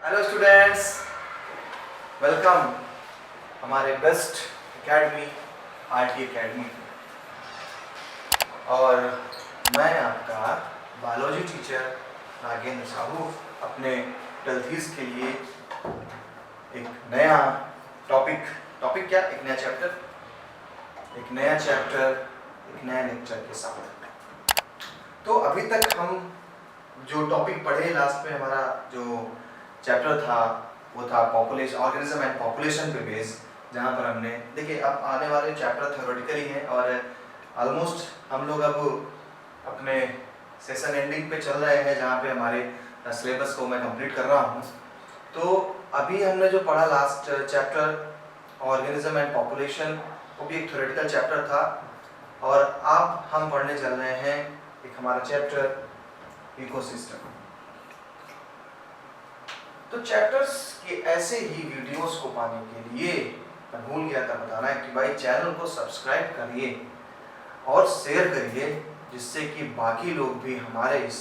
Hello students, welcome हमारे best academy RT academy. और मैं आपका बायोलॉजी टीचर नागेंद्र साहू अपने 12th के लिए एक नया टॉपिक क्या, एक नया चैप्टर एक नया लेक्चर के साथ। तो अभी तक हम जो टॉपिक पढ़े, लास्ट में हमारा जो चैप्टर था वो था पॉपुलेशन, ऑर्गेनिज्म एंड पॉपुलेशन पे बेस, जहाँ पर हमने देखिए अब आने वाले चैप्टर थ्योरेटिकली हैं और ऑलमोस्ट हम लोग अब अपने सेशन एंडिंग पे चल रहे हैं, जहाँ पे हमारे सिलेबस को मैं कंप्लीट कर रहा हूँ। तो अभी हमने जो पढ़ा last chapter organism and population, वो भी एक थ्योरेटिकल चैप्टर था। और अब हम पढ़ने चल रहे हैं एक हमारा चैप्टर इकोसिस्टम। तो चैप्टर्स के ऐसे ही वीडियोस को पाने के लिए मैं भूल गया था बताना है कि भाई चैनल को सब्सक्राइब करिए और शेयर करिए, जिससे कि बाकी लोग भी हमारे इस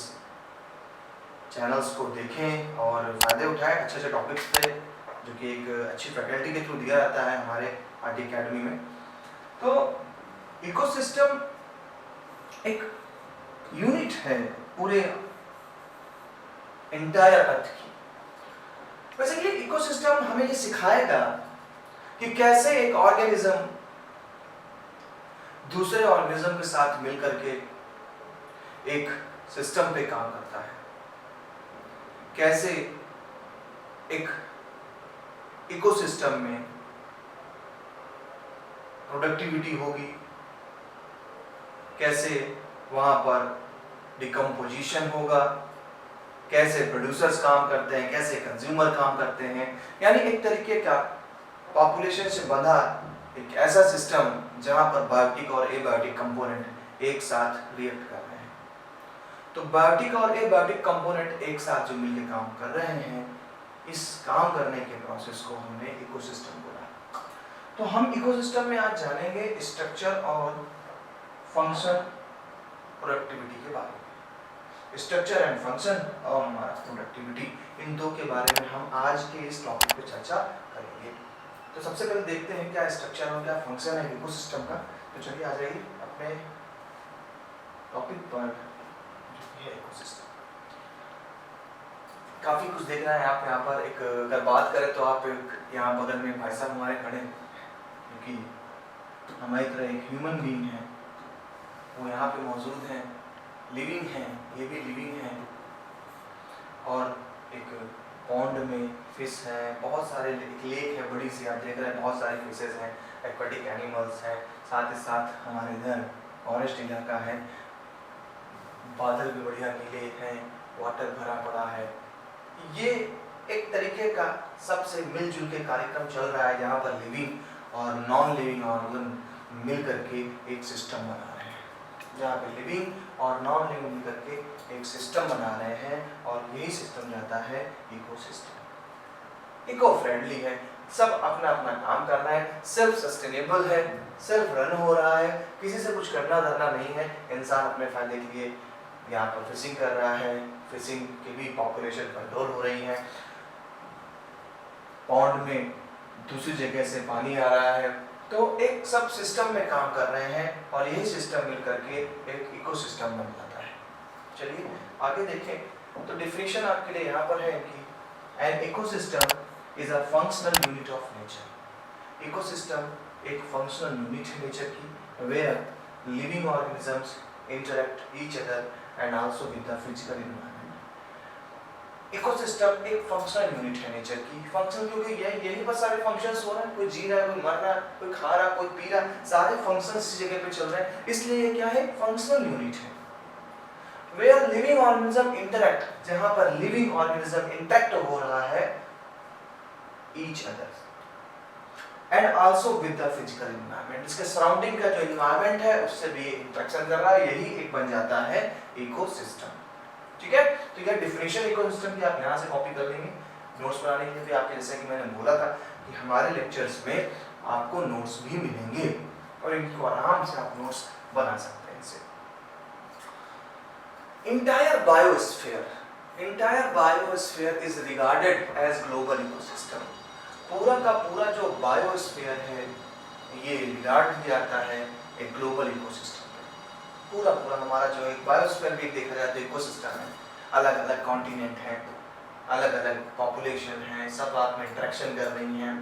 चैनल्स को देखें और फ़ायदे उठाएं अच्छे अच्छे टॉपिक्स पे, जो कि एक अच्छी फैकल्टी के थ्रू दिया जाता है हमारे आरटी एकेडमी में। तो इकोसिस्टम एक यूनिट है पूरे एंटायर अर्थ की। वैसे कि इकोसिस्टम हमें ये सिखाएगा कि कैसे एक ऑर्गेनिज्म दूसरे ऑर्गेनिज्म के साथ मिलकर के एक सिस्टम पे काम करता है, कैसे एक इकोसिस्टम में प्रोडक्टिविटी होगी, कैसे वहां पर डिकम्पोजिशन होगा, कैसे प्रोड्यूसर्स काम करते हैं, कैसे कंज्यूमर काम करते हैं। यानी एक तरीके का पॉपुलेशन से बंधा एक ऐसा सिस्टम जहां पर बायोटिक और एबायोटिक कंपोनेंट एक साथ रिएक्ट कर रहे हैं। तो बायोटिक और एबायोटिक कंपोनेंट एक साथ जो मिलकर काम कर रहे हैं, इस काम करने के प्रोसेस को हमने इकोसिस्टम बोला। तो हम इकोसिस्टम में आज जानेंगे स्ट्रक्चर और फंक्शन, प्रोडक्टिविटी के बारे में। स्ट्रक्चर एंड फंक्शन और हमारा प्रोडक्टिविटी, इन दो के बारे में हम आज के इस टॉपिक पे चर्चा करेंगे। तो सबसे पहले देखते हैं क्या स्ट्रक्चर और क्या फंक्शन है इकोसिस्टम का। तो चलिए आ जाइए अपने टॉपिक पर, जो है इकोसिस्टम। काफी कुछ देखना है आप यहाँ पर। एक अगर बात करें तो आप यहाँ बगल में भाई साहब हमारे खड़े हैं, क्योंकि हमारी तरह एक ह्यूमन बीइंग है, वो यहाँ पे मौजूद हैं, लिविंग है, ये भी लिविंग है। और एक पॉन्ड में फिश है, बहुत सारे, एक लेक है बड़ी सी, आप देख रहे हैं बहुत सारे फिशेस हैं, एक्वाटिक एनिमल्स हैं। साथ ही साथ हमारे इधर फॉरेस्ट इलाका है, बादल भी बढ़िया नीले हैं, वाटर भरा पड़ा है। ये एक तरीके का सबसे मिलजुल के कार्यक्रम चल रहा है, जहाँ पर लिविंग और नॉन लिविंग ऑर्गन मिल करके एक सिस्टम बना रहे हैं, जहाँ पे लिविंग और नॉन लिविंग मिलकर के एक सिस्टम बना रहे हैं। और यही सिस्टम रहता है इकोसिस्टम। इको फ्रेंडली है, सब अपना अपना काम कर रहा है, सेल्फ सस्टेनेबल है, सेल्फ रन हो रहा है, किसी से कुछ करना धरना नहीं है। इंसान अपने फायदे के लिए यहाँ पर फिशिंग कर रहा है, फिशिंग की भी पॉपुलेशन कंट्रोल हो रही है, पॉन्ड में दूसरी जगह से पानी आ रहा है। तो एक सब सिस्टम में काम कर रहे हैं और यही सिस्टम मिलकर के एक इकोसिस्टम बन जाता है। चलिए आगे देखें। तो डेफिनेशन आपके लिए यहाँ पर है कि an ecosystem is a functional unit of nature. Ecosystem एक फंक्शनल यूनिट है नेचर की, where living organisms interact each other and also with the physical environment. Ecosystem एक फंक्शनल यूनिट है नेचर की। फंक्शन क्योंकि यही पर सारे फंक्शंस हो रहे हैं, कोई जी रहा है, कोई मर रहा है, कोई खा रहा है, कोई पी रहा है, सारे फंक्शंस इस जगह पे चल रहे हैं, इसलिए ये क्या है, फंक्शनल यूनिट है। वेयर लिविंग ऑर्गेनिज्म इंटरैक्ट, जहां पर लिविंग ऑर्गेनिज्म इंटैक्ट हो रहा है each other and also with the physical environment, इसके सराउंडिंग का जो एनवायरनमेंट है उससे भी इंटरेक्शन कर रहा है, यही एक बन जाता है इकोसिस्टम। ठीक है, तो यह डेफिनेशन इकोसिस्टम की आप यहाँ से कॉपी कर लेंगे। नोट्स बनाने के लिए भी आपके, जैसे कि मैंने बोला था कि हमारे लेक्चर्स में आपको नोट्स भी मिलेंगे और इनको आराम से आप नोट्स बना सकते हैं इनसे। Entire biosphere, Entire biosphere is regarded as global ecosystem. पूरा का पूरा जो बायोस्फीयर है ये रिगार्ड किया जाता है एक ग्लोबल इकोसिस्टम पे। पूरा पूरा हमारा जो एक बायोस्फीयर भी देखा जाए तो इकोसिस्टम है, अलग अलग कॉन्टिनेंट है, अलग अलग पॉपुलेशन है, सब आप में इंटरेक्शन कर रही हैं,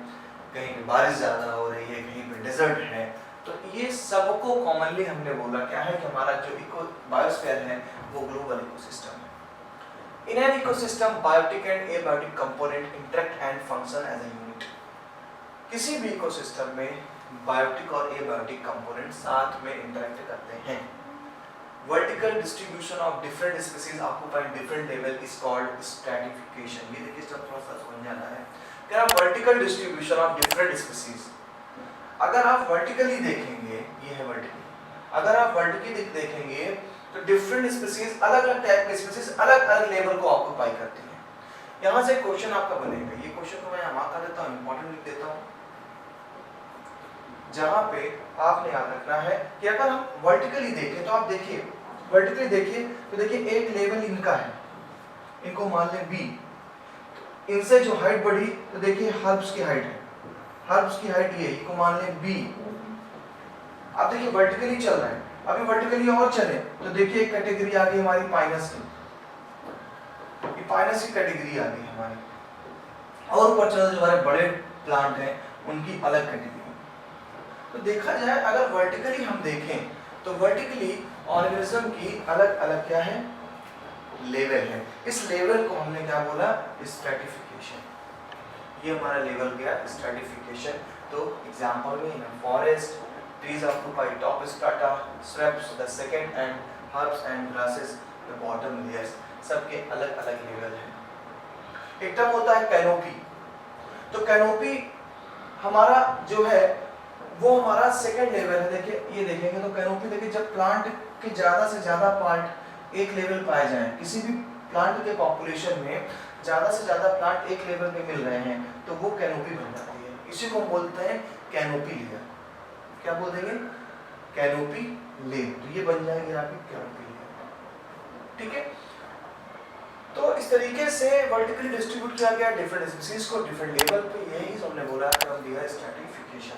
कहीं पे बारिश ज़्यादा हो रही है, कहीं पे डेजर्ट है, तो ये सबको कॉमनली हमने बोला क्या है कि हमारा जो इको बायोस्फीयर है वो ग्लोबल इकोसिस्टम है। In an ecosystem, biotic and abiotic component interact and function as a unit. किसी भी इकोसिस्टम में बायोटिक और एबायोटिक कंपोनेंट साथ में इंटरेक्ट करते हैं। Vertical distribution of different species occupying different level is called stratification. ये देखिए सब थोड़ा सा समझ जाना है कि आप vertical distribution of different species, अगर आप वर्टिकली देखेंगे, ये है वर्टिकल, अगर आप वर्टिकली देखेंगे तो डिफरेंट स्पीशीज अलग अलग टाइप के स्पीशीज अलग अलग लेवल को ऑक्यूपाई करती हैं। यहाँ से क्वेश्चन आपका बनेगा, ये क्वेश्चन को मैं यहाँ कर देता हूँ, इंपॉर्टेंट लिख देता हूँ, जहाँ पे आपने याद रखना है कि अगर हम वर्टिकली देखें तो आप देखिए, वर्टिकली देखिए तो देखिए एक लेवल इनका है, इनको मान लें बी, इनसे जो हाइट बढ़ी तो देखिए हर्ब्स की हाइट है, हर्ब्स की हाइट ये, इनको मान लें बी। अब देखिए वर्टिकली चल रहा है, अभी वर्टिकली और चले तो देखिए एक कैटेगरी आ गई हमारी पाइनस की, ये पाइनस की कैटेगरी आ गई हमारी, और ऊपर चलो जो हमारे बड़े प्लांट हैं उनकी अलग कैटेगरी। तो देखा जाए अगर वर्टिकली हम देखें तो वर्टिकली ऑर्गेनिज्म की अलग अलग क्या है, लेवल है। इस लेवल को हमने क्या बोला, स्ट्रैटिफिकेशन। ये हमारा लेवल गया स्ट्रैटिफिकेशन। तो एग्जांपल में इन forest trees occupy top strata, shrubs the second, and herbs and grasses the bottom layers। सबके अलग अलग लेवल है। एक टर्म होता है कैनोपी। तो कैनोपी हमारा जो है वो हमारा सेकंड लेवल है। देखिए ये देखेंगे तो कैनोपी देखिए जब प्लांट के ज़्यादा से ज़्यादा पार्ट एक लेवल पाए जाएं, किसी भी प्लांट के पॉपुलेशन में ज़्यादा से ज़्यादा प्लांट एक लेवल पे मिल रहे हैं तो वो कैनोपी बन जाती है। इसी को हम बोलते हैं कैनोपी लेयर। क्या बोल देंगे, कैनोपी लेयर। तो ये बन जाएगी आपकी कैनोपी लेयर, ठीक है। तो इस तरीके से वर्टिकली डिस्ट्रीब्यूट किया गया डिफरेंट स्पीशीज को डिफरेंट लेवल पे, यही हमने बोला टर्म दिया स्ट्रैटिफिकेशन।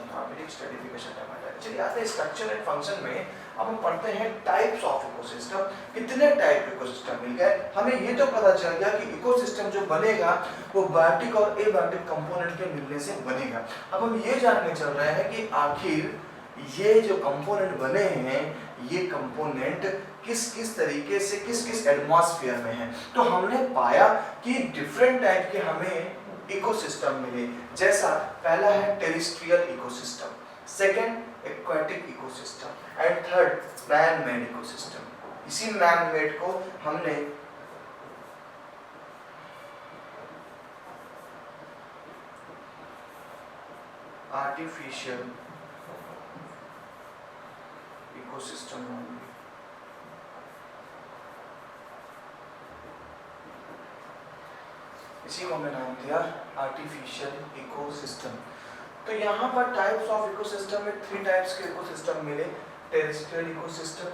स्ट्रैटिफिकेशन टर्म आता है। चलिए आते हैं स्ट्रक्चर एंड फंक्शन में। अब हम पढ़ते हैं टाइप्स ऑफ इकोसिस्टम। कितने टाइप के इकोसिस्टम मिल गए हमें, ये तो पता चल गया कि इकोसिस्टम जो बनेगा वो बायोटिक और एबायोटिक कंपोनेंट के मिलने से बनेगा। अब हम ये जानने चल रहे हैं कि आखिर ये जो कंपोनेंट बने हैं ये कंपोनेंट किस किस तरीके से किस किस एटमॉस्फेयर में है। तो हमने पाया कि डिफरेंट टाइप के हमें इकोसिस्टम मिले। जैसा पहला है terrestrial ecosystem, second aquatic ecosystem and third man made ecosystem. इसी मैन मेड को हमने आर्टिफिशियल इकोसिस्टम होंगे। इसी को हमने नाम दिया आर्टिफिशियल इकोसिस्टम। तो यहाँ पर टाइप्स ऑफ इकोसिस्टम में 3 टाइप्स के इकोसिस्टम मिले, terrestrial ecosystem,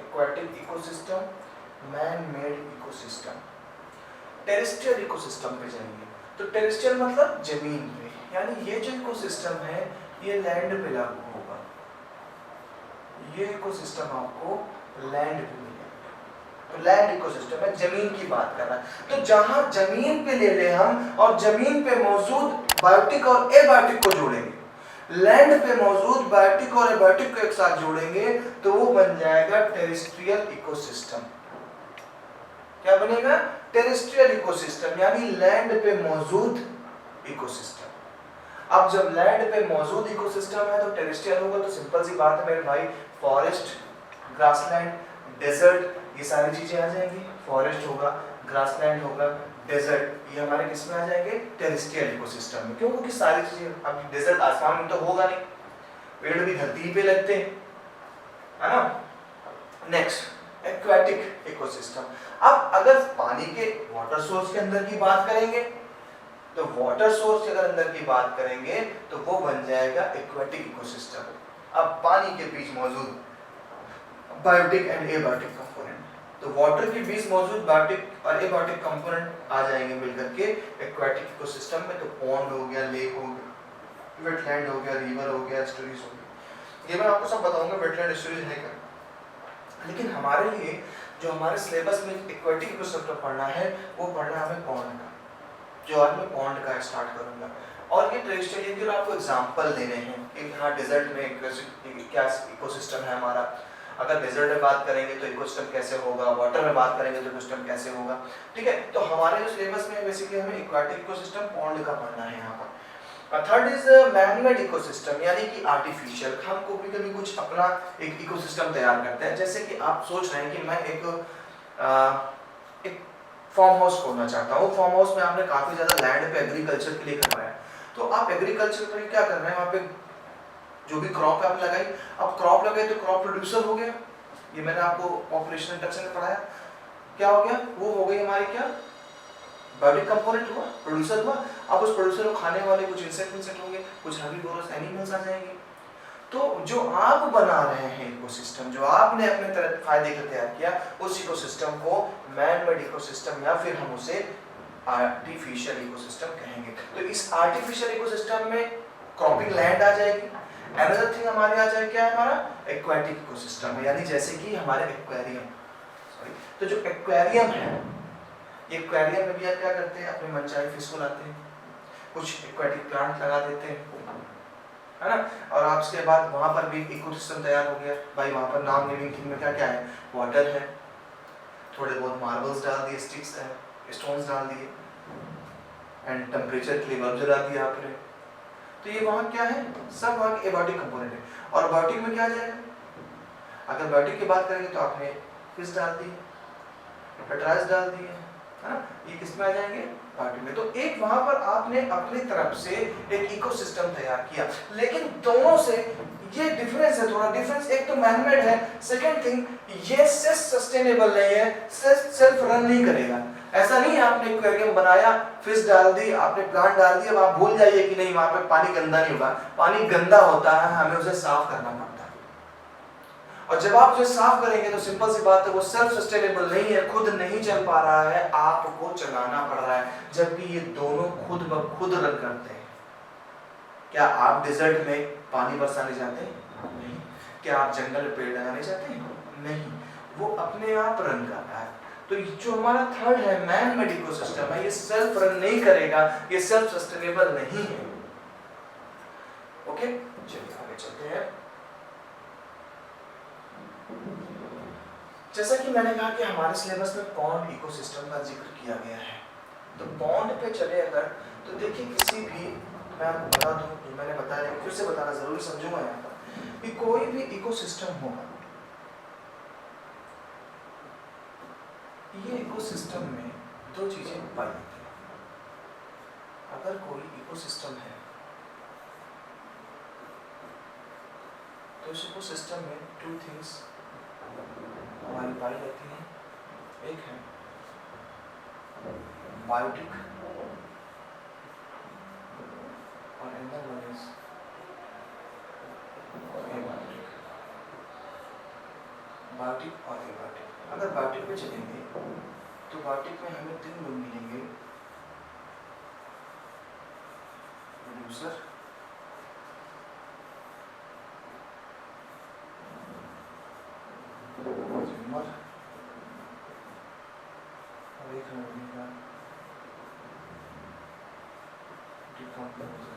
aquatic ecosystem, man made ecosystem. Terrestrial ecosystem पे जाएंगे तो टेरेस्ट्रियल मतलब जमीन पे, यानी ये जो इकोसिस्टम है ये लैंड पे लागू होगा। ये इकोसिस्टम आपको लैंड पे मिलेगा, तो लैंड इकोसिस्टम है, जमीन की बात कर रहा है। तो जहां जमीन पे ले ले हम और जमीन पे मौजूद बायोटिक और एबायोटिक को जोड़ेंगे, लैंड पे मौजूद बायोटिक और एबायोटिक को एक साथ जोड़ेंगे तो वो बन जाएगा टेरेस्ट्रियल इकोसिस्टम। क्या बनेगा, टेरेस्ट्रियल इकोसिस्टम, यानी लैंड पे मौजूद इकोसिस्टम। अब जब लैंड पे मौजूद इकोसिस्टम है तो टेरेस्ट्रियल होगा, तो सिंपल सी बात है मेरे भाई, फॉरेस्ट, ग्रासलैंड, डेजर्ट, ये सारी चीजें आ जाएंगी। फॉरेस्ट होगा, ग्रासलैंड होगा, डेजर्ट, ये हमारे किस में आ जाएंगे, टेरेस्ट्रियल इकोसिस्टम में। क्यों, क्योंकि सारी चीजें, अब डेजर्ट आसमान में तो होगा नहीं, पेड़ भी धरती पे लगते हैं, है ना। Next aquatic ecosystem. अब अगर पानी के वाटर सोर्स के अंदर की बात करेंगे तो वाटर सोर्स के अगर अंदर की बात करेंगे तो वो बन जाएगा एक्वाटिक इकोसिस्टम। अब पानी के बीच मौजूद बायोटिक एंड एबायोटिक कंपोनेंट, तो वाटर के बीच मौजूद बायोटिक और एबायोटिक कंपोनेंट आ जाएंगे मिलकर के एक्वाटिक इकोसिस्टम में। तो पॉन्ड हो गया, लेक हो गया, वेटलैंड हो गया, रिवर हो गया, एस्टुरीज हो गया। ये मैं आपको सब बताऊंगा वेटलैंड एस्टुरीज है क्या। लेकिन हमारे लिए जो हमारे सिलेबस में एक्वाटिक इकोसिस्टम पढ़ना है वो पढ़ना है हमें पॉन्ड का, जो आज मैं पॉन्ड का स्टार्ट करूंगा। और ये ट्रेडिशनली के आपको एग्जांपल देने हैं कि यहाँ डेजर्ट में क्या इकोसिस्टम है हमारा। अगर डेजर्ट में बात करेंगे तो इकोसिस्टम कैसे होगा, वाटर में बात करेंगे तो इकोसिस्टम कैसे होगा। ठीक है, तो हमारे जो सिलेबस में बेसिकली हमें एक्वाटिक इकोसिस्टम पॉन्ड का पढ़ना है यहाँ पर। थर्ड इज मैनमेड इकोसिस्टम, यानी कि आर्टिफिशियल। हम कभी कुछ अपना एक इकोसिस्टम तैयार करते हैं। जैसे कि आप सोच रहे हैं कि मैं एक फार्म हाउस खोलना चाहता हूँ। फार्म हाउस में आपने काफी ज्यादा लैंड पे एग्रीकल्चर के लिए करवाया है, तो आप एग्रीकल्चर के लिए क्या कर रहे हैं, वहाँ पे जो भी क्रॉप आप लगाई, अब क्रॉप लगाई तो क्रॉप प्रोड्यूसर हो गया। ये मैंने आपको पॉपुलेशन इंडक्शन में पढ़ाया। क्या हो गया, वो हो गई हमारी क्या बायोटिक कंपोनेंट हुआ, प्रोड्यूसर हुआ। अब उस प्रोड्यूसर को खाने वाले कुछ इंसेक्ट होंगे, कुछ हर्बीवोरस एनिमल्स आ जाएंगे। तो जो आप बना रहे हैं इकोसिस्टम, जो आपने अपने तरह फायदे के तैयार किया, उस इकोसिस्टम को मैन मेड इकोसिस्टम या फिर हम उसे आर्टिफिशियल इकोसिस्टम कहेंगे। तो इस आर्टिफिशियल इकोसिस्टम में क्रॉपिंग लैंड आ जाएगी। अनदर थिंग हमारे आ जाए क्या है, हमारा एक्वाटिक इकोसिस्टम है, यानी जैसे कि हमारे एक्वेरियम। तो जो एक्वेरियम है, ये एक्वेरियम में भी आप क्या करते हैं, अपने मनचाही फिश को लाते हैं, कुछ एक्वाटिक प्लांट लगा देते हैं, है ना। और आपके बाद वहां पर भी इकोसिस्टम तैयार हो गया भाई। वहां पर नॉन लिविंग थिंग में क्या क्या है, वाटर है, थोड़े बहुत मार्बल्स डाल दिए, स्टिक्स है, स्टोन्स डाल दिए, एंड टेम्परेचर के लिए बल्ब जला दिया आपने। तो ये वहां क्या है, सब वहां के एबायोटिक कंपोनेंट है। और बायोटिक में क्या आ जाएगा, अगर बायोटिक की बात करेंगे तो आपने फिश डाल दी, पेट्राइज डाल दिए, है ना, ये किस में आ जाएंगे, बायोटिक में। तो एक वहां पर आपने अपनी तरफ से एक इकोसिस्टम तैयार किया। लेकिन दोनों से ये डिफरेंस है, थोड़ा डिफरेंस। एक तो मैनमेड है, सेकंड थिंग ये सेल्फ सस्टेनेबल नहीं है, सेल्फ रन नहीं करेगा। ऐसा नहीं है आपने एक्वेरियम बनाया, फिश डाल दी, आपने प्लांट डाल दिया, अब आप भूल जाइए कि नहीं वहां पे पानी गंदा नहीं होगा। पानी गंदा होता है, हमें उसे साफ करना पड़ता है। और जब आप उसे साफ करेंगे तो सिंपल सी बात है, वो सेल्फ सस्टेनेबल नहीं है, खुद नहीं चल पा रहा है, आपको चलाना पड़ रहा है। जबकि ये दोनों खुद ब खुद रन करते हैं। क्या आप डेजर्ट में पानी बरसाने जाते हैं? नहीं। क्या आप जंगल में पेड़ लगाने जाते हैं? नहीं। वो अपने आप रन कर रहा है। तो जो हमारा थर्ड है मैन मेड इकोसिस्टम है, ये सेल्फ रन नहीं करेगा, ये सेल्फ सस्टेनेबल नहीं है। ओके, चलिए आगे चलते हैं। जैसा कि मैंने कहा कि हमारे सिलेबस में पॉन्ड इकोसिस्टम का जिक्र किया गया है। तो पॉन्ड पे चले अगर, तो देखिए किसी भी, मैं आपको बता दूं, जो मैंने बताया फिर से बताना जरूरी समझूंगा यहाँ पर, कि कोई भी इकोसिस्टम होगा, ये इकोसिस्टम में दो चीजें पाई जाती हैं। अगर कोई इकोसिस्टम है तो इस इकोसिस्टम में टू थिंग्स हमारी पाई जाती हैं। एक है बायोटिक और another one is abiotic. Biotic और एबायोटिक। अगर बायोटिक पे चलेंगे तो बायोटिक में हमें तीन लोग मिलेंगे, प्रोड्यूसर, कंज्यूमर और एक मिलेगा डिकम्पोजर।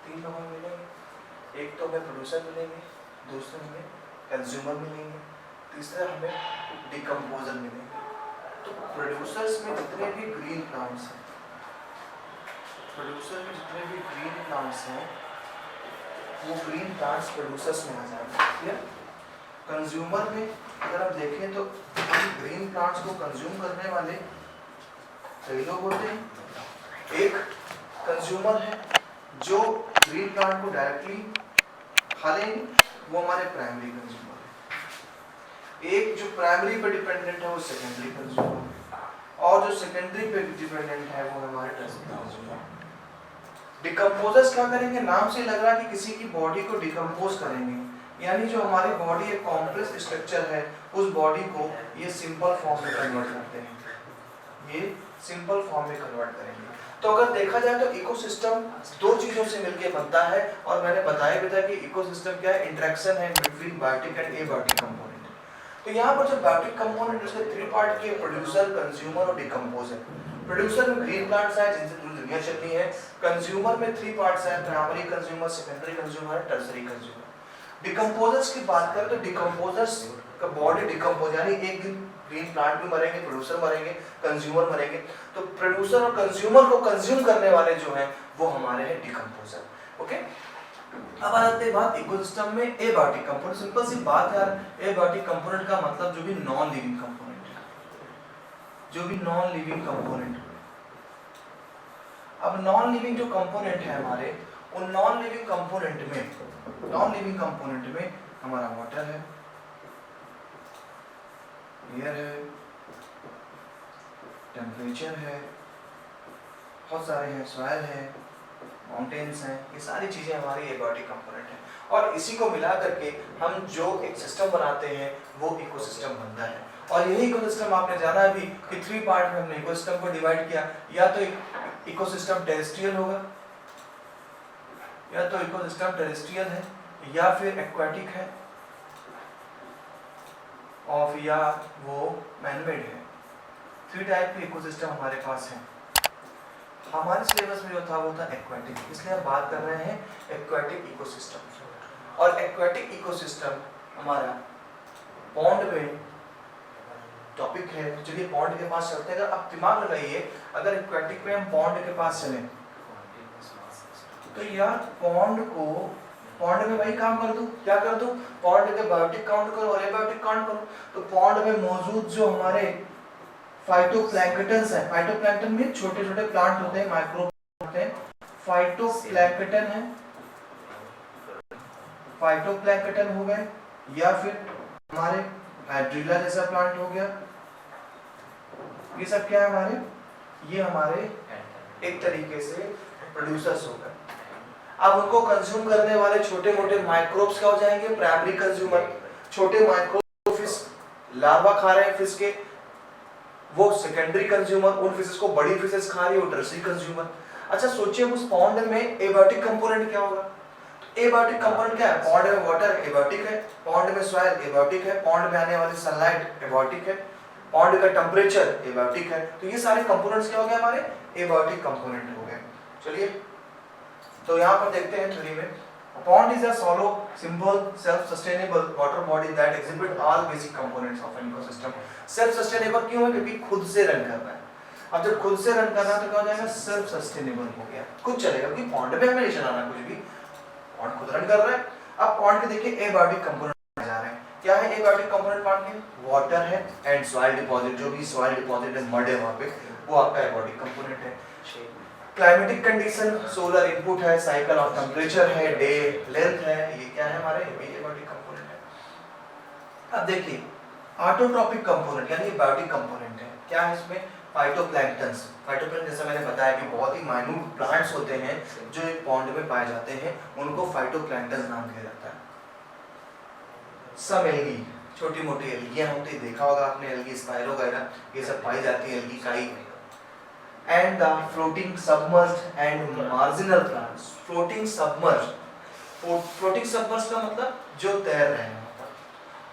तीन लोग मिलेंगे, एक तो हमें प्रोड्यूसर मिलेंगे, दूसरे हमें कंज्यूमर मिलेंगे, तीसरा हमें डिकम्पोजर मिलेंगे। तो प्रोड्यूसर्स में जितने भी ग्रीन प्लांट्स हैं, प्रोड्यूसर में जितने भी ग्रीन प्लांट्स हैं वो ग्रीन प्लांट्स प्रोड्यूसर्स में आ जाएंगे। कंज्यूमर में अगर आप देखें तो ग्रीन प्लांट्स को कंज्यूम करने वाले कई लोग होते हैं। एक कंज्यूमर है जो ग्रीन प्लांट को डायरेक्टली खा लेंगे, वो हमारे प्राइमरी कंज्यूमर है। एक जो प्राइमरी पे डिपेंडेंट है वो सेकेंडरी कंज्यूमर है, और जो सेकेंडरी पे डिपेंडेंट है वो हमारे टर्सरी कंज्यूमर है। डिकम्पोजर्स क्या करेंगे, नाम से लग रहा है कि किसी की बॉडी को डिकम्पोज करेंगे, यानी जो हमारी बॉडी एक कॉम्प्लेक्स स्ट्रक्चर है, उस बॉडी को ये सिंपल फॉर्म में कन्वर्ट करते हैं, ये सिंपल फॉर्म में कन्वर्ट करेंगे। तो अगर देखा जाए तो इकोसिस्टम दो चीजों से मिलकर बनता है, और मैंने बताया भी था कि इकोसिस्टम क्या है, इंटरेक्शन है between biotic and abiotic component. तो यहाँ पर जो बायोटिक कंपोनेंट उसके 3 पार्ट के, प्रोड्यूसर, कंज्यूमर और डिकम्पोजर। प्रोड्यूसर में ग्रीन प्लांट्स है जिनसे पूरी दुनिया चलनी है। कंज्यूमर में 3 पार्ट्स हैं, primary consumer, secondary consumer, tertiary consumer. Decomposers की बात करें तो डिकम्पोजर्स का बॉडी डिकम्पोज, यानी एक दिन ग्रीन प्लांट भी मरेंगे, प्रोड्यूसर मरेंगे, कंज्यूमर मरेंगे। तो प्रोड्यूसर और कंज्यूमर को कंज्यूम करने वाले जो हैं वो हमारे हैं डिकम्पोजर। ओके, अब आते हैं बात इकोसिस्टम में एबायोटिक कंपोनेंट। सिंपल सी बात यार, एबायोटिक कंपोनेंट का मतलब जो भी नॉन लिविंग कंपोनेंट है, जो भी नॉन लिविंग कंपोनेंट। अब नॉन लिविंग जो कंपोनेंट है हमारे, उन नॉन लिविंग कंपोनेंट में हमारा वाटर है, एयर है, टेम्परेचर है, बहुत सारे हैं, सॉइल है, माउंटेन्स हैं, ये सारी चीजें हमारी एबायोटिक कंपोनेंट हैं। और इसी को मिला करके हम जो एक सिस्टम बनाते हैं वो इकोसिस्टम बनता है। और यही इकोसिस्टम आपने जाना भी कि 3 पार्ट में हमने इकोसिस्टम को डिवाइड किया। या तो इकोसिस्टम टेरेस्ट्रियल होगा, या तो इकोसिस्टम टेरेस्ट्रियल है, या फिर एक्वाटिक है, और या वो मैनमेड है। 3 टाइप के इकोसिस्टम हमारे पास हैं। हमारे सिलेबस में जो था वो था एक्वाटिक, इसलिए हम बात कर रहे हैं एक्वाटिक इकोसिस्टम। और एक्वाटिक इकोसिस्टम हमारा पॉन्ड में टॉपिक है। चलिए पॉन्ड के पास चलते हैं। अगर आप दिमाग लगाइए, अगर एक्वाटिक में हम पॉन्ड के पास चलें तो यार पॉन्ड में वही काम कर दूं, क्या कर दूं, पॉन्ड के बायोटिक काउंट करो और एबायोटिक काउंट करो। तो पॉन्ड में मौजूद जो हमारे फाइटोप्लैंक्टन्स है, फाइटोप्लैंक्टन में छोटे छोटे प्लांट होते हैं, माइक्रो होते हैं, फाइटोप्लैंक्टन है, फाइटोप्लैंक्टन हो गए, या फिर हमारे हाइड्रिला जैसा प्लांट हो गया। ये सब क्या है हमारे, ये हमारे एक तरीके से प्रोड्यूसर्स हो गए। अब उनको कंज्यूम करने वाले छोटे मोटे माइक्रोब्स क्या हो जाएंगे, प्राइमरी कंज्यूमर। छोटे माइक्रो फिश लार्वा खा रहे हैं फिश के, वो सेकेंडरी कंज्यूमर। उन फिशेस को बड़ी फिशेस खा रही है, वो टर्सरी कंज्यूमर। अच्छा सोचिए उस पॉन्ड में एबायोटिक कंपोनेंट क्या होगा। एबायोटिक कंपोनेंट क्या है, पॉन्ड में वाटर एबायोटिक है, पॉन्ड में सॉइल एबायोटिक है, पॉन्ड में आने वाली सनलाइट एबायोटिक है, पॉन्ड का टेम्परेचर एबायोटिक है। तो ये सारे कंपोनेंट्स क्या हो गए हमारे, एबायोटिक कंपोनेंट हो गए। चलिए तो यहाँ पर देखते हैं थ्योरी में, pond is a shallow, simple, self-sustainable water body that exhibit all basic components of an ecosystem. Self-sustainable क्यों है, क्योंकि खुद से रन कर रहा है। अब जब खुद से रन कर रहा है तो क्या हो जाएगा, सेल्फ सस्टेनेबल हो गया, खुद चलेगा, क्योंकि पॉन्ड पे हमें नहीं चलाना कुछ भी, पॉन्ड खुद रन कर रहा है। अब पॉन्ड के देखिए एबायोटिक कंपोनेंट जा रहे हैं। क्या है एबायोटिक कंपोनेंट पॉन्ड के, वाटर है एंड सॉइल डिपॉजिट, जो भी सॉइल डिपॉजिट है, मड है वहाँ पे, वो आपका एबायोटिक कंपोनेंट है। क्लाइमेटिक कंडीशन, सोलर इनपुट है, साइकिल ऑफ टेम्परेचर है, डे लेंथ है, ये क्या है हमारे एबायोटिक कंपोनेंट है। अब देखिए ऑटोट्रॉपिक कंपोनेंट यानी बायोटिक कंपोनेंट है। क्या है इसमें, फाइटोप्लैंक्टन्स। फाइटोप्लैंक्टन जैसा मैंने बताया कि बहुत ही माइन्यूट प्लांट्स होते हैं जो एक पॉन्ड में पाए जाते हैं, उनको फाइटोप्लैंक्टन्स नाम दिया जाता है। सब एल्गी, छोटी मोटी एल्गियां होती, देखा होगा आपने एल्गी, स्पाइरो वगैरह, ये सब पाई जाती है एल्गी काई। And the floating submerged and marginal plants. Floating submerged का मतलब जो तैर रहे हैं,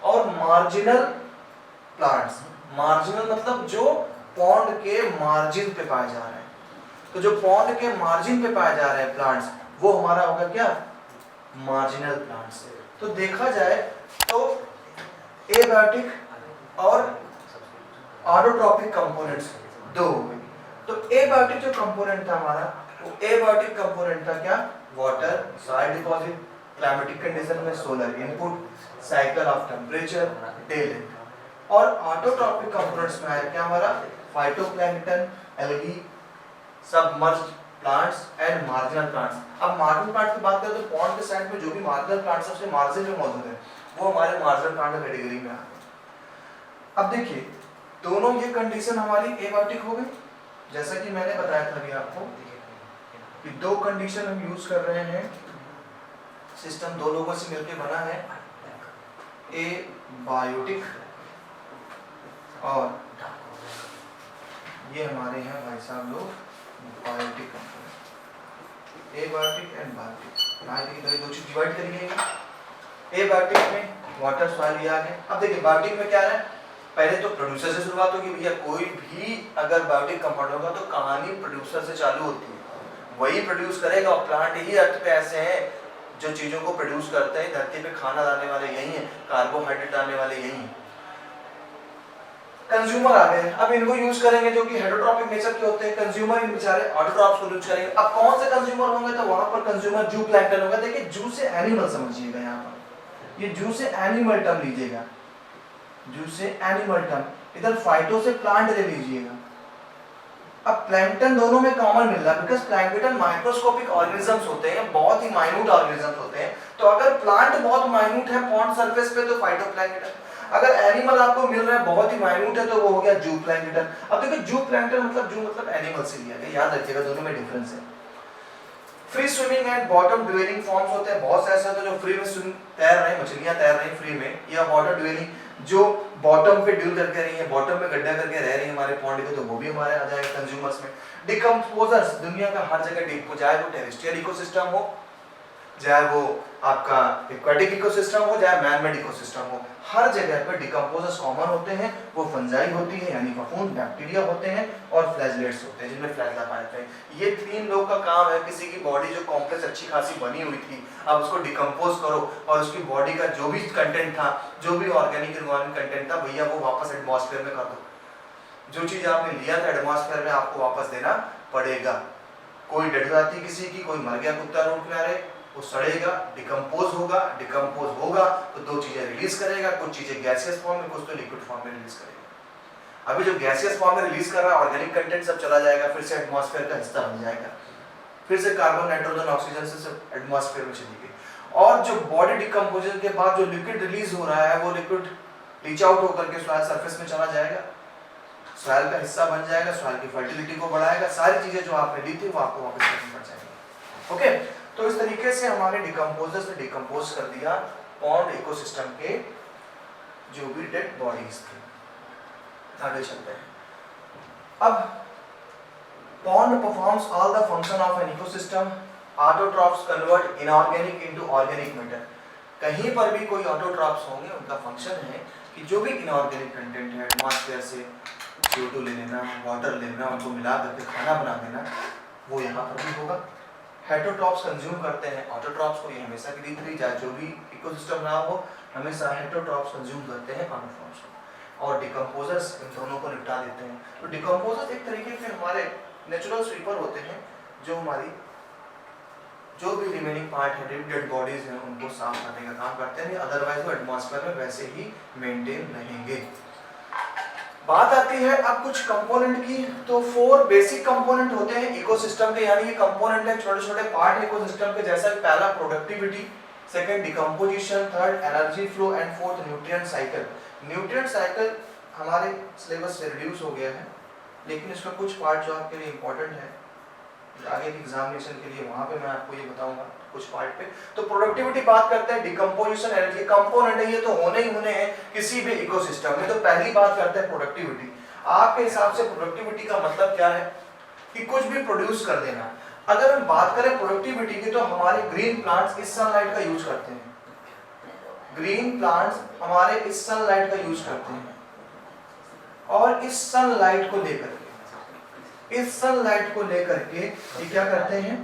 और marginal plants, marginal मतलब जो पॉन्ड के मार्जिन पे पाए जा रहे हैं। तो जो पॉन्ड के मार्जिन पे पाए जा रहे हैं प्लांट्स, वो हमारा होगा क्या, मार्जिनल प्लांट्स। तो देखा जाए तो एबायोटिक और ऑटोट्रॉपिक कंपोनेंट्स दो हो गए। तो एबायोटिक जो कंपोनेंट था हमारा, वो एबायोटिक कंपोनेंट था क्या, water, soil deposit, climatic condition में solar input, cycle of temperature, day length. और ऑटोट्रॉपिक कंपोनेंट्स में आया क्या हमारा, phytoplankton, algae, submerged plants and marginal plants. अब मार्जिनल प्लांट्स की बात करें तो पॉन्ड के साइड में जो भी मार्जिनल प्लांट्स सबसे मार्जिन में मौजूद है, वो हमारे मार्जिनल प्लांट कैटेगरी में आते हैं। अब देखिए दोनों ये कंडीशन हमारी एबायोटिक हो गई, जैसा कि मैंने बताया था अभी आपको कि दो कंडीशन हम यूज कर रहे हैं। सिस्टम दो लोगों से मिलकर बना है, एबायोटिक और ये हमारे हैं भाई साहब लोग biotic component, abiotic and biotic. Biotic तो ये दो चीज डिवाइड करेंगे। एबायोटिक में वाटर सॉइल ये आ गया। अब देखिए बायोटिक में क्या है, पहले तो प्रोड्यूसर से शुरुआत होगी भैया, कोई भी अगर बायोटिक कंपाउंड होगा तो कहानी प्रोड्यूसर से चालू होती है, वही प्रोड्यूस करेगा। और प्लांट ही अर्थ पे ऐसे हैं जो चीजों को प्रोड्यूस करते हैं, धरती पे खाना लाने वाले यही हैं, कार्बोहाइड्रेट लाने वाले यही हैं। कंज्यूमर आ गए, अब इनको यूज करेंगे जो कि हेटेरोट्रॉपिक नेचर के होते हैं। कंज्यूमर इन बेचारे ऑटोट्रॉप्स को यूज करेंगे। अब कौन से कंज्यूमर होंगे, तो वहां पर कंज्यूमर जू प्लैंकटन होगा। देखिए जू से एनिमल समझिएगा, यहाँ पर ये जू से एनिमल टर्म लीजिएगा, जू से एनिमल टर्म, इधर फाइटो से प्लांट ले लीजिएगा। अब प्लैंकटन दोनों में कॉमन मिल रहा है, बिकॉज प्लैंकटन माइक्रोस्कोपिक ऑर्गेनिजम्स होते हैं, बहुत ही माइन्यूट ऑर्गेनिजम्स होते हैं। तो अगर प्लांट बहुत माइन्यूट है पॉन्ड सरफेस पे तो फाइटोप्लैंकटन, अगर एनिमल आपको मिल रहा है बहुत ही माइन्यूट है तो वो हो गया जू प्लैंकटन। अब देखिए जू प्लैंकटन मतलब जू मतलब एनिमल से लिया गया, याद रखिएगा दोनों में डिफरेंस है। Free swimming and bottom dwelling forms होते हैं, बहुत से ऐसे होते हैं जो फ्री में स्विम तैर रहे हैं, मछलियां तैर रही हैं फ्री में, या वाटर ड्वेलिंग जो बॉटम पे ड्यूल करके रही है, बॉटम में गड्ढा करके रह रही है हमारे पॉन्ड के, तो वो भी हमारे आ जाएगा कंज्यूमर्स में। डिकम्पोजर्स दुनिया का हर जगह डिकम्पोज, चाहे वो टेरेस्ट्रियल इकोसिस्टम हो, चाहे वो आपका एक्वाटिक इकोसिस्टम हो, चाहे मैन मेड इकोसिस्टम हो, हर जगह पर डिकम्पोजर्स कॉमन होते हैं। वो फंजाई होती है यानी फफूंद, बैक्टीरिया होते हैं और फ्लैजलेट्स होते हैं जिनमें फ्लैजला पाए जाते हैं। ये तीन लोग का काम है, किसी की बॉडी जो कॉम्प्लेक्स अच्छी खासी बनी हुई थी, अब उसको डिकम्पोज करो और उसकी बॉडी का जो भी कंटेंट था, जो भी ऑर्गेनिक इन्वायरमेंट कंटेंट था, भैया वो वापस एटमॉस्फेयर में कर दो। जो चीज आपने लिया था एटमॉस्फेयर में आपको वापस देना पड़ेगा। कोई डेड जाती किसी की, कोई मर गया कुत्ता रोड किनारे, वो सड़ेगा, डिकम्पोज होगा, डिकम्पोज होगा तो दो चीजें रिलीज करेगा, कुछ चीजें गैसियस फॉर्म में, कुछ तो लिक्विड फॉर्म में रिलीज करेगा। अभी जो गैसियस फॉर्म में रिलीज कर रहा है ऑर्गेनिक कंटेंट सब चला जाएगा, फिर से एटमॉस्फेयर का हिस्सा बन जाएगा, फिर से कार्बन नाइट्रोजन ऑक्सीजन से सब एटमॉस्फेयर में चली गई। और जो बॉडी डिकम्पोजन के बाद जो लिक्विड रिलीज हो रहा है वो लिक्विड लीच आउट होकर के सॉइल सरफेस में चला जाएगा, सॉइल का हिस्सा बन जाएगा, सॉइल की फर्टिलिटी को बढ़ाएगा, सारी चीजें जो आपने ली थी वो आपको वापस करनी पड़ जाएगी। ओके, तो इस तरीके से हमारे डिकम्पोजर्स ने डिकम्पोज कर दिया पॉन्ड इकोसिस्टम के जो भी डेड बॉडीज थे। आगे चलते हैं। अब pond performs all the function of an ecosystem, autotrophs convert inorganic into organic matter. कहीं पर भी कोई ऑटोट्रॉफ्स होंगे, उनका फंक्शन है कि जो भी इनऑर्गेनिक कंटेंट है एटमॉस्फेयर से CO2 ले लेना, वाटर लेना, उनको मिला करके खाना बना देना, वो यहाँ पर भी होगा। हेटेरोट्रॉप्स कंज्यूम करते हैं ऑटोट्रॉप्स को, ये हमेशा की रीत रही, चाहे जो भी इकोसिस्टम ना हो हमेशा हेटेरोट्रॉप्स कंज्यूम करते हैं ऑटोट्रॉप्स को, और डिकम्पोजर्स इन दोनों को निपटा देते हैं। तो डिकम्पोजर्स एक तरीके से हमारे नेचुरल स्वीपर होते हैं जो हमारी जो भी रिमेनिंग पार्ट है, डेड बॉडीज हैं, उनको साफ करने का काम करते हैं, अदरवाइज वो एटमॉस्फेयर में वैसे ही मेंटेन रहेंगे। बात आती है अब कुछ कंपोनेंट की, तो 4 बेसिक कंपोनेंट होते हैं इकोसिस्टम के, यानी ये कंपोनेंट है छोटे छोटे पार्ट इकोसिस्टम के, जैसा पहला productivity, second decomposition, third energy flow and fourth nutrient cycle. Nutrient cycle हमारे सिलेबस से रिड्यूस हो गया है, लेकिन इसका कुछ पार्ट जो आपके लिए इंपॉर्टेंट है आगे की एग्जामिनेशन के लिए, वहां पे मैं आपको ये बताऊंगा कुछ पार्ट पे। तो प्रोडक्टिविटी बात करते हैं, डिकम्पोजिशन, एनर्जी कंपोनेंट है, ये तो होने ही होने हैं किसी भी इकोसिस्टम में। तो पहली बात करते हैं प्रोडक्टिविटी। आपके हिसाब से प्रोडक्टिविटी का मतलब क्या है कि कुछ भी प्रोड्यूस कर देना। अगर हम बात करें प्रोडक्टिविटी की, तो हमारे ग्रीन प्लांट्स इस सनलाइट का यूज करते हैं, ग्रीन प्लांट्स हमारे इस सनलाइट का यूज करते हैं, और इस सनलाइट को लेकर ये क्या करते हैं,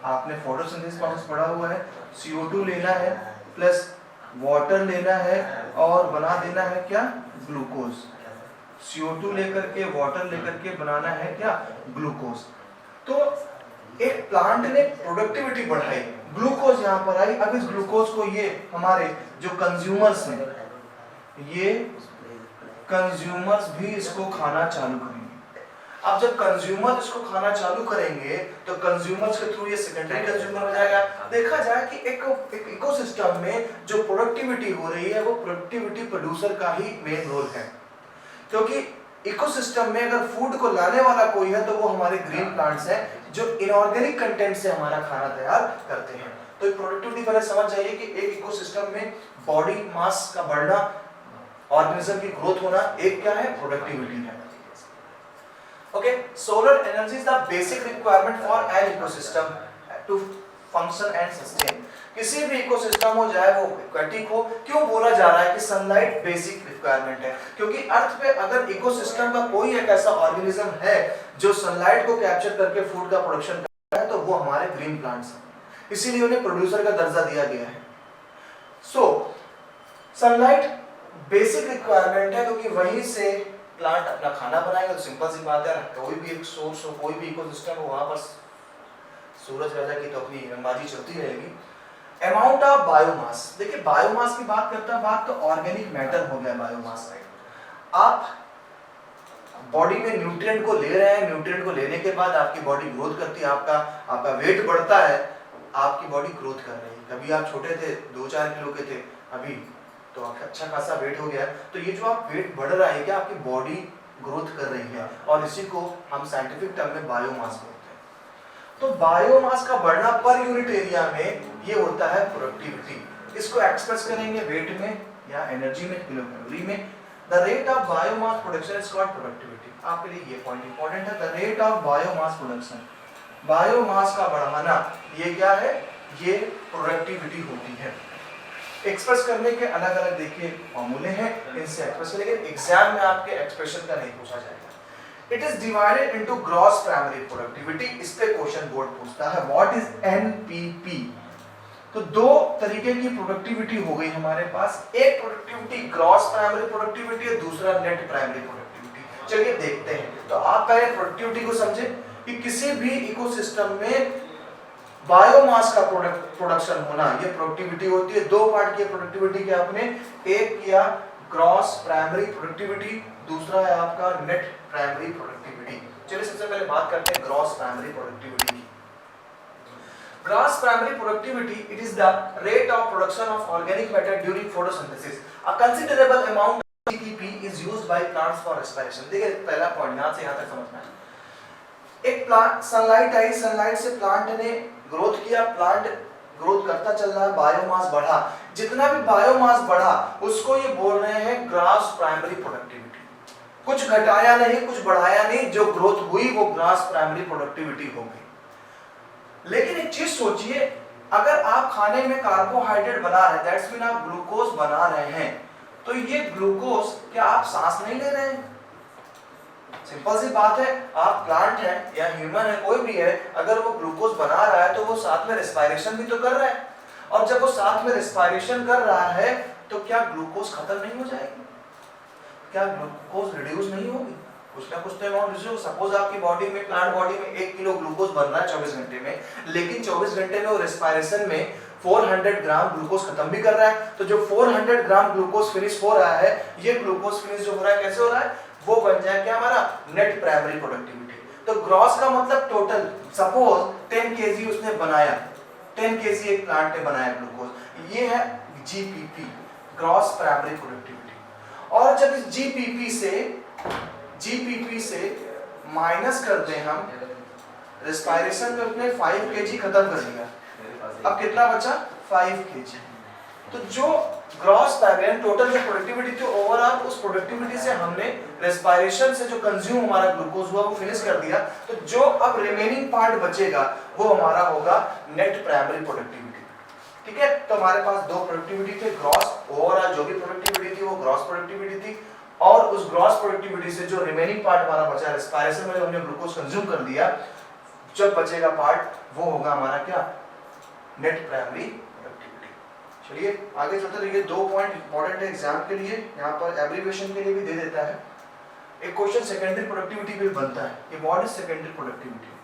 आपने फोटोसिंथेसिस प्रोसेस पढ़ा हुआ है, CO2 लेना है प्लस वाटर लेना है और बना देना है क्या, ग्लूकोज। CO2 लेकर के वाटर लेकर के बनाना है क्या, ग्लूकोज। तो एक प्लांट ने प्रोडक्टिविटी बढ़ाई, ग्लूकोज यहाँ पर आई। अब इस ग्लूकोज को ये हमारे जो कंज्यूमर्स हैं, ये कंज्यूमर्स भी इसको खाना चालू करेंगे। अब जब कंज्यूमर इसको खाना चालू करेंगे तो कंज्यूमर्स के थ्रू ये सेकेंडरी कंज्यूमर हो जाएगा। देखा जाए कि एक इकोसिस्टम में जो प्रोडक्टिविटी हो रही है वो प्रोडक्टिविटी प्रोड्यूसर का ही मेन रोल है, क्योंकि इकोसिस्टम में अगर फूड को लाने वाला कोई है तो वो हमारे ग्रीन प्लांट्स हैं जो इनऑर्गेनिक कंटेंट से हमारा खाना तैयार करते हैं। तो एक प्रोडक्टिविटी पहले समझ जाइए कि एक इकोसिस्टम में बॉडी मास का बढ़ना, ऑर्गेनिज्म की ग्रोथ होना, एक क्या है, प्रोडक्टिविटी है। Okay, solar energy is the basic requirement for an ecosystem to function and sustain. किसी भी इकोसिस्टम हो, चाहे वो एक्वेटिक हो, क्यों बोला जा रहा है कि सनलाइट बेसिक रिक्वायरमेंट है? क्योंकि अर्थ पे अगर इकोसिस्टम का कोई एक ऐसा ऑर्गेनिज्म है जो सनलाइट को कैप्चर करके फूड का प्रोडक्शन कर रहा है, तो वो हमारे ग्रीन प्लांट्स हैं। इसीलिए उन्हें प्रोड्यूसर का दर्जा दिया गया है। सो सनलाइट बेसिक रिक्वायरमेंट है, क्योंकि वहीं से प्लांट अपना खाना बनाएगा। तो सिंपल सी बात है, कोई भी एक सोर्स हो, कोई भी इकोसिस्टम हो, वहां पर सूरज राजा की तो अपनी रंगबाजी चलती रहेगी। अमाउंट ऑफ बायोमास, देखिए बायोमास की बात करता है, बात तो ऑर्गेनिक मैटर हो गया बायोमास। आप बॉडी में न्यूट्रिएंट को ले रहे हैं, न्यूट्रिएंट को लेने के बाद आपकी बॉडी ग्रोथ करती है, आपका वेट बढ़ता है, आपकी बॉडी ग्रोथ कर रही है। कभी आप छोटे थे, 2-4 किलो के थे, अभी तो आपका अच्छा खासा वेट हो गया। तो ये जो आप वेट बढ़ रहा है, क्या आपकी बॉडी ग्रोथ कर रही है, और इसी को हम साइंटिफिक टर्म में बायोमास बोलते हैं। तो बायोमास का बढ़ना पर यूनिट एरिया में ये होता है प्रोडक्टिविटी। इसको एक्सप्रेस करेंगे वेट में या एनर्जी में, किलो कैलोरी में। The rate of biomass production is called productivity. आपके लिए ये पॉइंट इंपॉर्टेंट है, the rate of biomass production. Biomass का बढ़ाना ये क्या है, ये प्रोडक्टिविटी होती है। एक्सप्रेस करने के अलग अलग देखिए फॉर्मूले हैं, इनसे एक्सप्रेस करेंगे। एग्जाम में आपके एक्सप्रेशन का नहीं पूछा जाएगा। It is divided into gross primary productivity. इस पे क्वेश्चन बोर्ड पूछता है, व्हाट इज एनपीपी। तो दो तरीके की प्रोडक्टिविटी हो गई हमारे पास, एक प्रोडक्टिविटी ग्रॉस प्राइमरी प्रोडक्टिविटी है, दूसरा नेट प्राइमरी प्रोडक्टिविटी। चलिए देखते हैं। तो आप पहले प्रोडक्टिविटी को समझे कि किसी भी इकोसिस्टम में बायोमास का प्रोडक्शन होना, ये प्रोडक्टिविटी होती है। दो पार्ट की प्रोडक्टिविटी के आपने, एक किया ग्रॉस प्राइमरी प्रोडक्टिविटी, दूसरा है आपका नेट प्राइमरी प्रोडक्टिविटी। चलिए सबसे पहले बात करते हैं ग्रॉस प्राइमरी प्रोडक्टिविटी की। Gross primary productivity, it is the rate of production of organic matter during photosynthesis. A considerable amount of GPP is used by plants for respiration. देखिए पहला point यहां से यहां तक समझना है। एक प्लांट, सनलाइट आई, सनलाइट से प्लांट ने ग्रोथ किया, प्लांट ग्रोथ करता चल रहा है, बायोमास बढ़ा। जितना भी बायोमास बढ़ा उसको ये बोल रहे हैं ग्रॉस प्राइमरी प्रोडक्टिविटी। कुछ घटाया नहीं, कुछ बढ़ाया नहीं, जो ग्रोथ हुई वो ग्रॉस प्राइमरी प्रोडक्टिविटी हो गई। लेकिन एक चीज सोचिए, अगर आप खाने में कार्बोहाइड्रेट बना रहे हैं, दैट्स मीन आप ग्लूकोज बना रहे हैं, तो ये ग्लूकोज क्या आप सांस नहीं ले रहे हैं? सिंपल सी बात है, आप प्लांट है या ह्यूमन है, कोई भी है, अगर वो ग्लूकोज बना रहा है तो वो साथ में रेस्पिरेशन भी तो कर रहा है। और जब वो साथ में रेस्पिरेशन कर रहा है तो क्या ग्लूकोज खत्म नहीं हो जाएगी? क्या ग्लूकोज रिड्यूस नहीं होगी? कुछ ना कुछ तो अमाउंट रिड्यूस। सपोज आपकी बॉडी में, प्लांट बॉडी में 1 किलो ग्लूकोज बन रहा है 24 घंटे में, लेकिन 24 घंटे में वो रेस्पिरेशन में 400 ग्राम ग्लूकोज खत्म भी कर रहा है। तो जो 400 ग्राम ग्लूकोज फिनिश हो रहा है, ये ग्लूकोज फिनिश जो हो रहा है कैसे हो रहा है, वो बन जाए क्या हमारा नेट प्राइमरी प्रोडक्टिविटी। तो ग्रॉस का मतलब टोटल। सपोज 10 केजी उसने बनाया, 10 केजी एक प्लांट ने बनाया ग्लूकोज, ये है जीपीपी, ग्रॉस प्राइमरी प्रोडक्टिविटी। और जब इस जीपीपी से माइनस कर दें हम, रेस्पिरेशन में उसने 5 केजी खत्म कर दिया, अब कितना बचा 5 केजी। तो जो ग्रॉस प्राइमरी टोटल जो प्रोडक्टिविटी थी ओवरऑल, उस प्रोडक्टिविटी से हमने रेस्पिरेशन से जो कंज्यूम हमारा ग्लूकोज हुआ वो फिनिश कर दिया। तो जो अब रिमेनिंग पार्ट बचेगा वो हमारा होगा नेट प्राइमरी प्रोडक्टिविटी। ठीक है, तो हमारे पास दो प्रोडक्टिविटी थे, ग्रॉस ओवरऑल जो भी प्रोडक्टिविटी थी वो ग्रॉस प्रोडक्टिविटी थी, और उस ग्रॉस प्रोडक्टिविटी से जो रिमेनिंग पार्ट हमारा बचा रेस्पिरेशन में जो हमने ग्लूकोज कंज्यूम कर दिया, जब बचेगा पार्ट वो होगा हमारा क्या नेट प्राइमरी प्रोडक्टिविटी। चलिए आगे चलते रहिए। दो पॉइंट इंपॉर्टेंट है एग्जाम के लिए, यहाँ पर एब्रिविएशन के लिए भी दे देता है। एक क्वेश्चन सेकेंडरी प्रोडक्टिविटी पे बनता है कि व्हाट इज सेकेंडरी प्रोडक्टिविटी।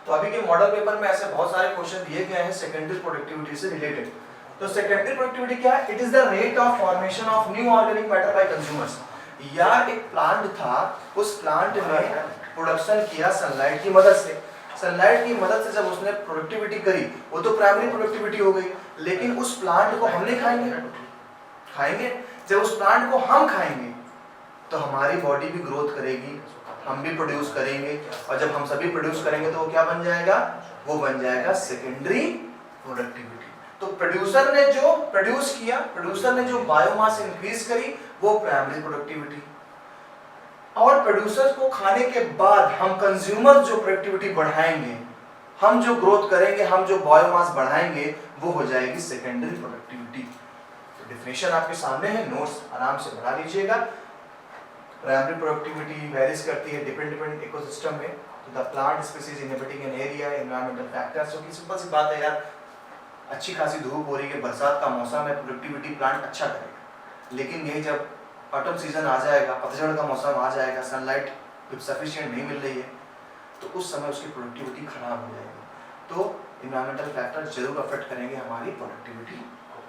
तो अभी के मॉडल पेपर में ऐसे बहुत सारे क्वेश्चन दिए गए हैं सेकेंडरी प्रोडक्टिविटी से रिलेटेड। तो सेकेंडरी प्रोडक्टिविटी क्या है? It is the rate of formation of new organic matter bye consumers. यार एक प्लांट था, उस प्लांट ने प्रोडक्शन किया सनलाइट की मदद से। सनलाइट की मदद से जब उसने प्रोडक्टिविटी करी, वो तो प्राइमरी प्रोडक्टिविटी हो गई, लेकिन उस प्लांट को हमने खाएंगे। जब उस प्लांट को हम खाएंगे तो हमारी बॉडी भी ग्रोथ करेगी, हम भी प्रोड्यूस करेंगे, और जब हम सभी प्रोड्यूस करेंगे तो वो क्या बन जाएगा? वो बन जाएगा सेकेंडरी प्रोडक्टिविटी। तो प्रोड्यूसर ने जो प्रोड्यूस किया, प्रोड्यूसर ने जो बायोमास इंक्रीज करी, वो प्राइमरी प्रोडक्टिविटी। और प्रोड्यूसर को खाने के बाद हम कंज्यूमर जो प्रोडक्टिविटी बढ़ाएंगे, हम जो ग्रोथ करेंगे, हम जो बायोमास बढ़ाएंगे, वो हो जाएगी सेकेंडरी प्रोडक्टिविटी। तो डेफिनेशन आपके सामने है, नोट्स आराम से बना लीजिएगा। प्राइमरी प्रोडक्टिविटी वेरीज करती है डिपेंडेंट इकोसिस्टम में, तो the plant species inhibiting an area, environmental factors. तो सिंपल सी बात है यार, अच्छी खासी धूप हो रही है, बरसात का मौसम है, प्रोडक्टिविटी प्लांट अच्छा करेगा। लेकिन यही जब ऑटम सीजन आ जाएगा, पतझड़ का मौसम आ जाएगा, सनलाइट सफिशिएंट नहीं मिल रही है, तो उस समय उसकी प्रोडक्टिविटी खराब हो जाएगी। तो इन्वायरमेंटल फैक्टर जरूर अफेक्ट करेंगे हमारी प्रोडक्टिविटी को।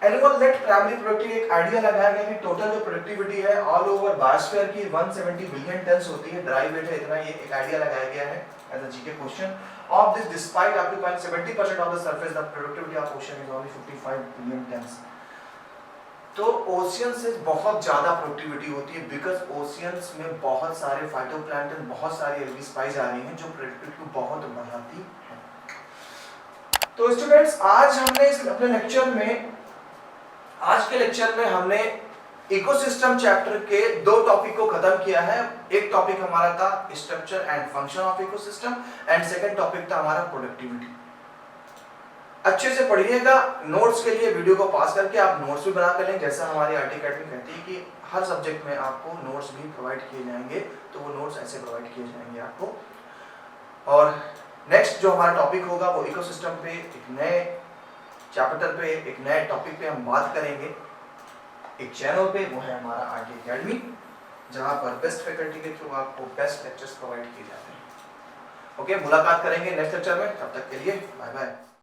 एनुअल नेट प्राइमरी प्रोडक्टिविटी एक आइडिया लगाया गया कि टोटल जो प्रोडक्टिविटी है ऑल ओवर बायोस्फीयर की 170 बिलियन टन्स होती है, ड्राई वेट है इतना, ये एक आइडिया लगाया गया है as a GK question. Of this despite occupying 70% of the surface, the productivity of ocean is only 55 billion tons. तो ओशियन से बहुत ज्यादा प्रोडक्टिविटी होती है, बिकॉज ओशियंस में बहुत सारे फाइटोप्लैंक्टन, बहुत सारी एल्गीज पाई जा रही हैं जो प्रोडक्टिविटी को बहुत बढ़ाती है। तो स्टूडेंट्स, आज हमने इस अपने लेक्चर में, आज के लेक्चर में हमने इकोसिस्टम चैप्टर के 2 टॉपिक को खत्म किया है। एक टॉपिक हमारा था structure and function of ecosystem, and second topic था हमारा प्रोडक्टिविटी। अच्छे से पढ़िएगा। नोट्स के लिए वीडियो को पास करके आप नोट्स भी बना कर लें, जैसा हमारी आरटी अकेडमी कहती है कि हर सब्जेक्ट में आपको नोट्स भी प्रोवाइड किए जाएंगे, तो वो नोट्स ऐसे प्रोवाइड किए जाएंगे आपको। और नेक्स्ट जो हमारा टॉपिक होगा वो इकोसिस्टम पे एक नए चैप्टर पे, एक नए टॉपिक पे हम बात करेंगे एक चैनल पे, वो है हमारा आरटी अकेडमी, जहाँ पर बेस्ट फैकल्टी के थ्रू आपको बेस्ट लेक्चर्स प्रोवाइड किए जाते हैं। ओके, मुलाकात करेंगे नेक्स्ट लेक्चर में, तब तक के लिए बाय बाय।